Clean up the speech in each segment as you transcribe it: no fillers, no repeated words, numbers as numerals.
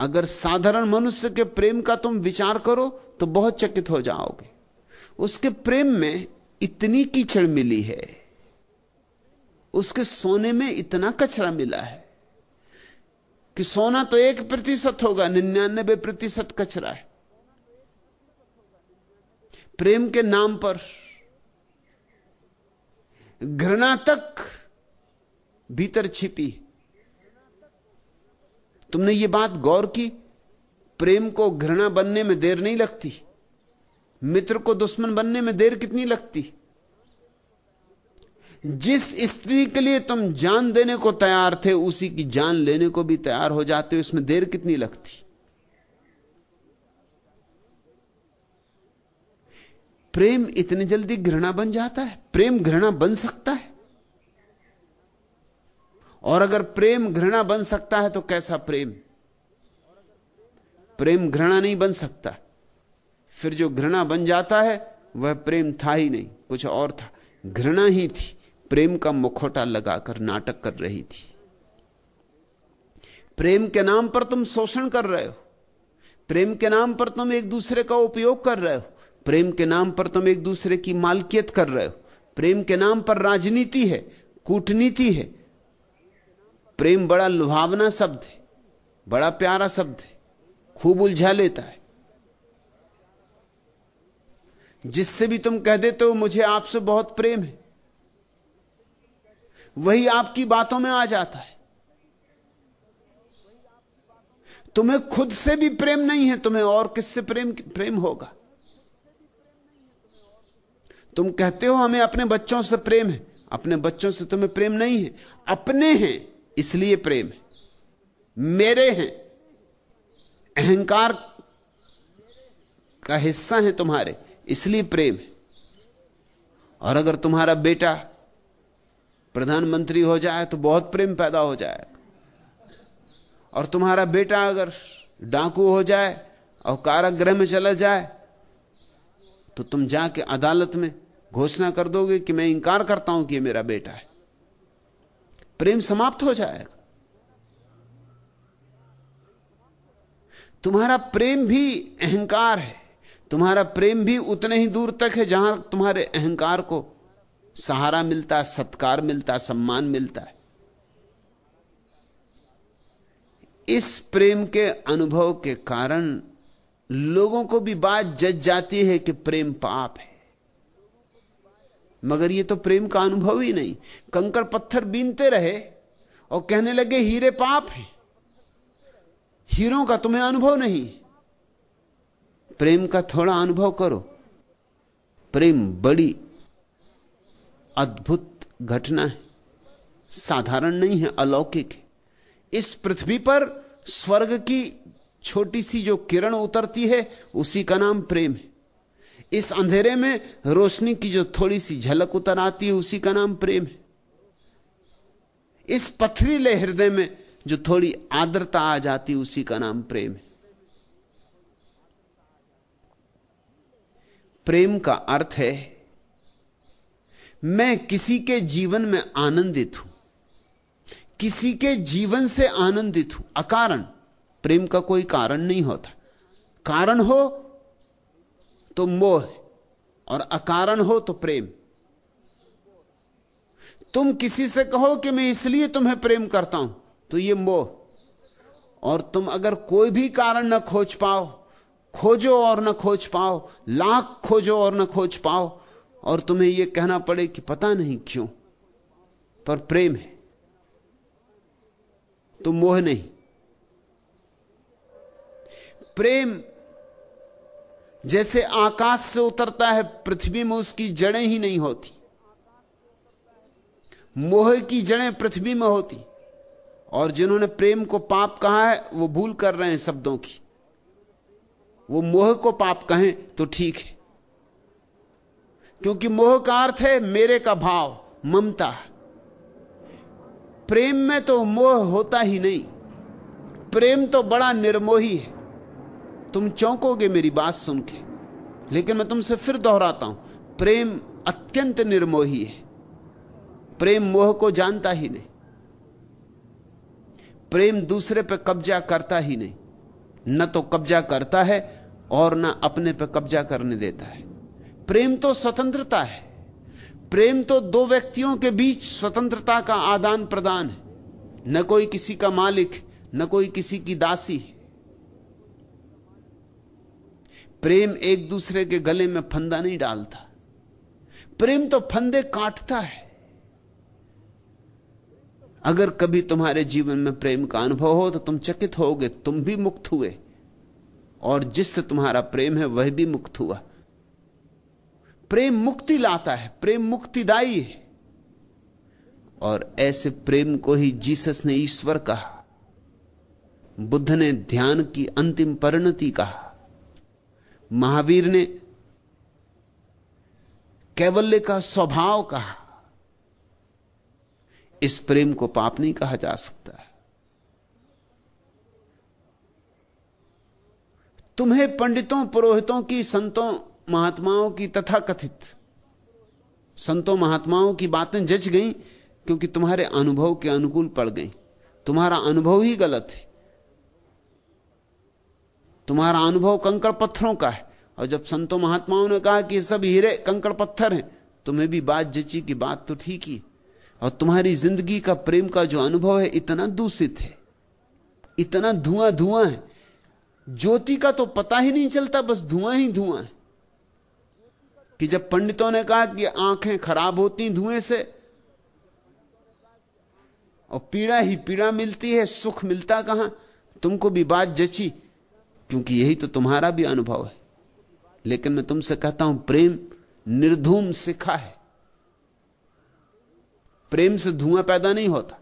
अगर साधारण मनुष्य के प्रेम का तुम विचार करो तो बहुत चकित हो जाओगे। उसके प्रेम में इतनी कीचड़ मिली है, उसके सोने में इतना कचरा मिला है कि सोना तो 1% होगा, 99% कचरा है। प्रेम के नाम पर घृणा तक भीतर छिपी। तुमने ये बात गौर की? प्रेम को घृणा बनने में देर नहीं लगती, मित्र को दुश्मन बनने में देर कितनी लगती। जिस स्त्री के लिए तुम जान देने को तैयार थे, उसी की जान लेने को भी तैयार हो जाते हो, इसमें देर कितनी लगती। प्रेम इतनी जल्दी घृणा बन जाता है? प्रेम घृणा बन सकता है? और अगर प्रेम घृणा बन सकता है तो कैसा प्रेम? प्रेम घृणा नहीं बन सकता। फिर जो घृणा बन जाता है वह प्रेम था ही नहीं, कुछ और था। घृणा ही थी, प्रेम का मुखौटा लगाकर नाटक कर रही थी। प्रेम के नाम पर तुम शोषण कर रहे हो, प्रेम के नाम पर तुम एक दूसरे का उपयोग कर रहे हो, प्रेम के नाम पर तुम एक दूसरे की मालकियत कर रहे हो, प्रेम के नाम पर राजनीति है, कूटनीति है। प्रेम बड़ा लुभावना शब्द है, बड़ा प्यारा शब्द है, खूब उलझा लेता है। जिससे भी तुम कह देते हो मुझे आपसे बहुत प्रेम है, वही आपकी बातों में आ जाता है। तुम्हें खुद से भी प्रेम नहीं है, तुम्हें और किससे प्रेम होगा? तुम कहते हो हमें अपने बच्चों से प्रेम है, अपने बच्चों से तुम्हें प्रेम नहीं है। अपने हैं इसलिए प्रेम है, मेरे हैं, अहंकार का हिस्सा है तुम्हारे, इसलिए प्रेम है। और अगर तुम्हारा बेटा प्रधानमंत्री हो जाए तो बहुत प्रेम पैदा हो जाएगा, और तुम्हारा बेटा अगर डाकू हो जाए और कारागृह में चला जाए तो तुम जाके अदालत में घोषणा कर दोगे कि मैं इंकार करता हूं कि ये मेरा बेटा है। प्रेम समाप्त हो जाएगा। तुम्हारा प्रेम भी अहंकार है, तुम्हारा प्रेम भी उतने ही दूर तक है जहां तुम्हारे अहंकार को सहारा मिलता, सत्कार मिलता, सम्मान मिलता है। इस प्रेम के अनुभव के कारण लोगों को भी बात जज जाती है कि प्रेम पाप है, मगर ये तो प्रेम का अनुभव ही नहीं। कंकड़ पत्थर बीनते रहे और कहने लगे हीरे पाप हैं, हीरों का तुम्हें अनुभव नहीं। प्रेम का थोड़ा अनुभव करो। प्रेम बड़ी अद्भुत घटना है, साधारण नहीं है, अलौकिक है। इस पृथ्वी पर स्वर्ग की छोटी सी जो किरण उतरती है उसी का नाम प्रेम है। इस अंधेरे में रोशनी की जो थोड़ी सी झलक उतर आती है उसी का नाम प्रेम है। इस पथरीले हृदय में जो थोड़ी आर्द्रता आ जाती है उसी का नाम प्रेम है। प्रेम का अर्थ है मैं किसी के जीवन में आनंदित हूं, किसी के जीवन से आनंदित हूं, अकारण। प्रेम का कोई कारण नहीं होता। कारण हो तो मोह और अकारण हो तो प्रेम। तुम किसी से कहो कि मैं इसलिए तुम्हें प्रेम करता हूं तो यह मोह। और तुम अगर कोई भी कारण न खोज पाओ, खोजो और न खोज पाओ, लाख खोजो और न खोज पाओ, और तुम्हें यह कहना पड़े कि पता नहीं क्यों, पर प्रेम है, तो मोह नहीं। प्रेम जैसे आकाश से उतरता है, पृथ्वी में उसकी जड़ें ही नहीं होती। मोह की जड़ें पृथ्वी में होती। और जिन्होंने प्रेम को पाप कहा है वो भूल कर रहे हैं शब्दों की। वो मोह को पाप कहें तो ठीक है, क्योंकि मोह का अर्थ है मेरे का भाव, ममता। प्रेम में तो मोह होता ही नहीं। प्रेम तो बड़ा निर्मोही है। तुम चौंकोगे मेरी बात सुन के, लेकिन मैं तुमसे फिर दोहराता हूं, प्रेम अत्यंत निर्मोही है। प्रेम मोह को जानता ही नहीं, प्रेम दूसरे पर कब्जा करता ही नहीं। न तो कब्जा करता है और न अपने पर कब्जा करने देता है। प्रेम तो स्वतंत्रता है। प्रेम तो दो व्यक्तियों के बीच स्वतंत्रता का आदान प्रदान है। न कोई किसी का मालिक, न कोई किसी की दासी। प्रेम एक दूसरे के गले में फंदा नहीं डालता। प्रेम तो फंदे काटता है। अगर कभी तुम्हारे जीवन में प्रेम का अनुभव हो तो तुम चकित होगे, तुम भी मुक्त हुए और जिससे तुम्हारा प्रेम है वह भी मुक्त हुआ। प्रेम मुक्ति लाता है, प्रेम मुक्तिदायी है। और ऐसे प्रेम को ही जीसस ने ईश्वर कहा, बुद्ध ने ध्यान की अंतिम परिणति कहा, महावीर ने कैवल्य का स्वभाव कहा। इस प्रेम को पाप नहीं कहा जा सकता। तुम्हें पंडितों, पुरोहितों की, संतों, महात्माओं की, तथाकथित संतों महात्माओं की बातें जच गईं क्योंकि तुम्हारे अनुभव के अनुकूल पड़ गईं। तुम्हारा अनुभव ही गलत है। तुम्हारा अनुभव कंकड़ पत्थरों का है। और जब संतों महात्माओं ने कहा कि ये सब हीरे कंकड़ पत्थर हैं, तुम्हें भी बात जची कि बात तो ठीक ही। और तुम्हारी जिंदगी का प्रेम का जो अनुभव है इतना दूषित है, इतना धुआं धुआं है, ज्योति का तो पता ही नहीं चलता, बस धुआं ही धुआं है। कि जब पंडितों ने कहा कि आंखें खराब होती धुएं से और पीड़ा ही पीड़ा मिलती है, सुख मिलता कहां, तुमको भी बात जची क्योंकि यही तो तुम्हारा भी अनुभव है। लेकिन मैं तुमसे कहता हूं, प्रेम निर्धूम शिखा है। प्रेम से धुआं पैदा नहीं होता।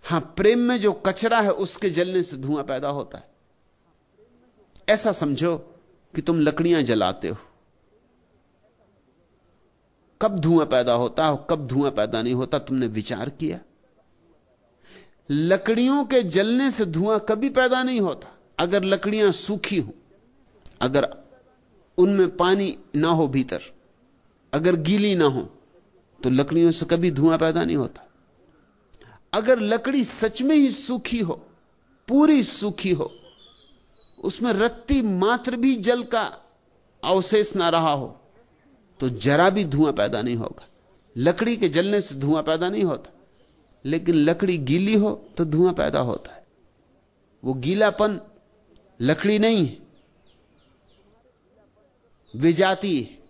हां, प्रेम में जो कचरा है उसके जलने से धुआं पैदा होता है। ऐसा समझो कि तुम लकड़ियां जलाते हो, कब धुआं पैदा होता है, कब धुआं पैदा नहीं होता, तुमने विचार किया? लकड़ियों के जलने से धुआं कभी पैदा नहीं होता। अगर लकड़ियां सूखी हो, अगर उनमें पानी ना हो भीतर, अगर गीली ना हो, तो लकड़ियों से कभी धुआं पैदा नहीं होता। अगर लकड़ी सच में ही सूखी हो, पूरी सूखी हो, उसमें रत्ती मात्र भी जल का अवशेष ना रहा हो, तो जरा भी धुआं पैदा नहीं होगा। लकड़ी के जलने से धुआं पैदा नहीं होता। लेकिन लकड़ी गीली हो तो धुआं पैदा होता है। वो गीलापन लकड़ी नहीं है, विजाती है।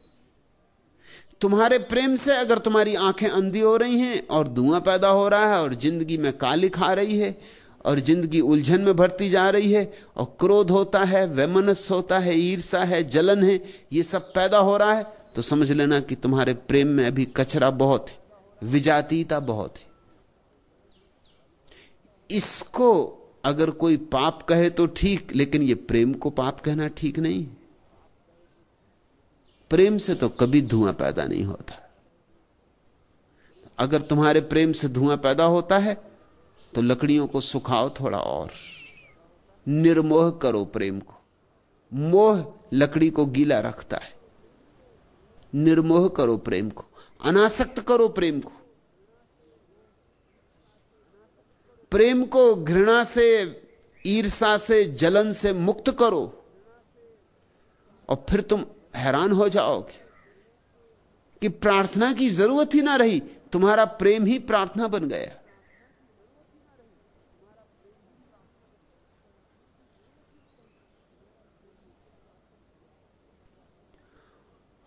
तुम्हारे प्रेम से अगर तुम्हारी आंखें अंधी हो रही हैं और धुआं पैदा हो रहा है और जिंदगी में काली खा रही है और जिंदगी उलझन में भरती जा रही है और क्रोध होता है, वैमनस्य होता है, ईर्ष्या है, जलन है, ये सब पैदा हो रहा है, तो समझ लेना कि तुम्हारे प्रेम में अभी कचरा बहुत है, विजातीयता बहुत है। इसको अगर कोई पाप कहे तो ठीक, लेकिन ये प्रेम को पाप कहना ठीक नहीं। प्रेम से तो कभी धुआं पैदा नहीं होता। अगर तुम्हारे प्रेम से धुआं पैदा होता है तो लकड़ियों को सुखाओ थोड़ा और, निर्मोह करो प्रेम को। मोह लकड़ी को गीला रखता है। निर्मोह करो प्रेम को, अनासक्त करो प्रेम को। प्रेम को घृणा से, ईर्ष्या से, जलन से मुक्त करो और फिर तुम हैरान हो जाओगे कि प्रार्थना की जरूरत ही ना रही, तुम्हारा प्रेम ही प्रार्थना बन गया।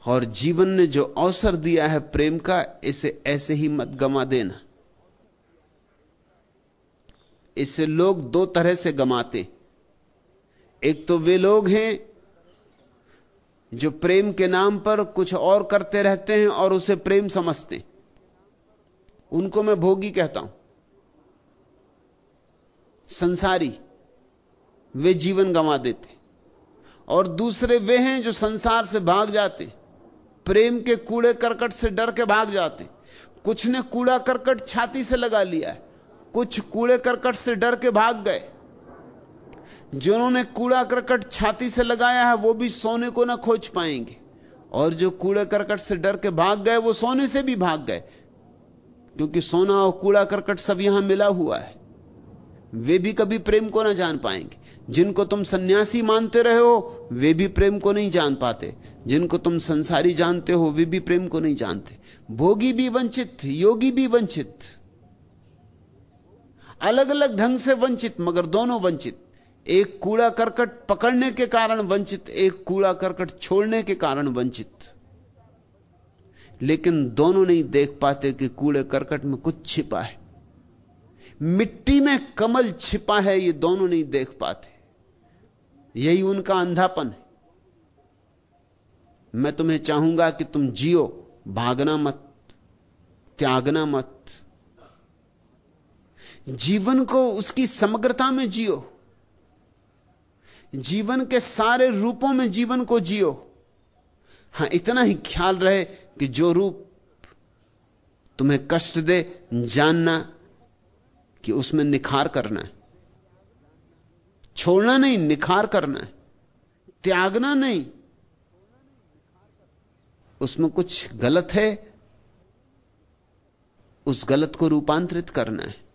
और जीवन ने जो अवसर दिया है प्रेम का, इसे ऐसे ही मत गंवा देना। इसे लोग दो तरह से गंवाते। एक तो वे लोग हैं जो प्रेम के नाम पर कुछ और करते रहते हैं और उसे प्रेम समझते, उनको मैं भोगी कहता हूं, संसारी। वे जीवन गंवा देते। और दूसरे वे हैं जो संसार से भाग जाते, प्रेम के कूड़े करकट से डर के भाग जाते। कुछ ने कूड़ा करकट छाती से लगा लिया है, कुछ कूड़े करकट से डर के भाग गए। जिन्होंने कूड़ा करकट छाती से लगाया है वो भी सोने को ना खोज पाएंगे, और जो कूड़े करकट से डर के भाग गए वो सोने से भी भाग गए, क्योंकि सोना और कूड़ा करकट सब यहां मिला हुआ है। वे भी कभी प्रेम को ना जान पाएंगे। जिनको तुम सन्यासी मानते रहे हो वे भी प्रेम को नहीं जान पाते। जिनको तुम संसारी जानते हो वे भी प्रेम को नहीं जानते। भोगी भी वंचित, योगी भी वंचित, अलग अलग ढंग से वंचित, मगर दोनों वंचित। एक कूड़ा करकट पकड़ने के कारण वंचित, एक कूड़ा करकट छोड़ने के कारण वंचित। लेकिन दोनों नहीं देख पाते कि कूड़े करकट में कुछ छिपा है, मिट्टी में कमल छिपा है, ये दोनों नहीं देख पाते। यही उनका अंधापन है। मैं तुम्हें चाहूंगा कि तुम जियो, भागना मत, त्यागना मत। जीवन को उसकी समग्रता में जियो, जीवन के सारे रूपों में जीवन को जियो। हां, इतना ही ख्याल रहे कि जो रूप तुम्हें कष्ट दे, जानना कि उसमें निखार करना है। छोड़ना नहीं, निखार करना है। त्यागना नहीं, उसमें कुछ गलत है, उस गलत को रूपांतरित करना है।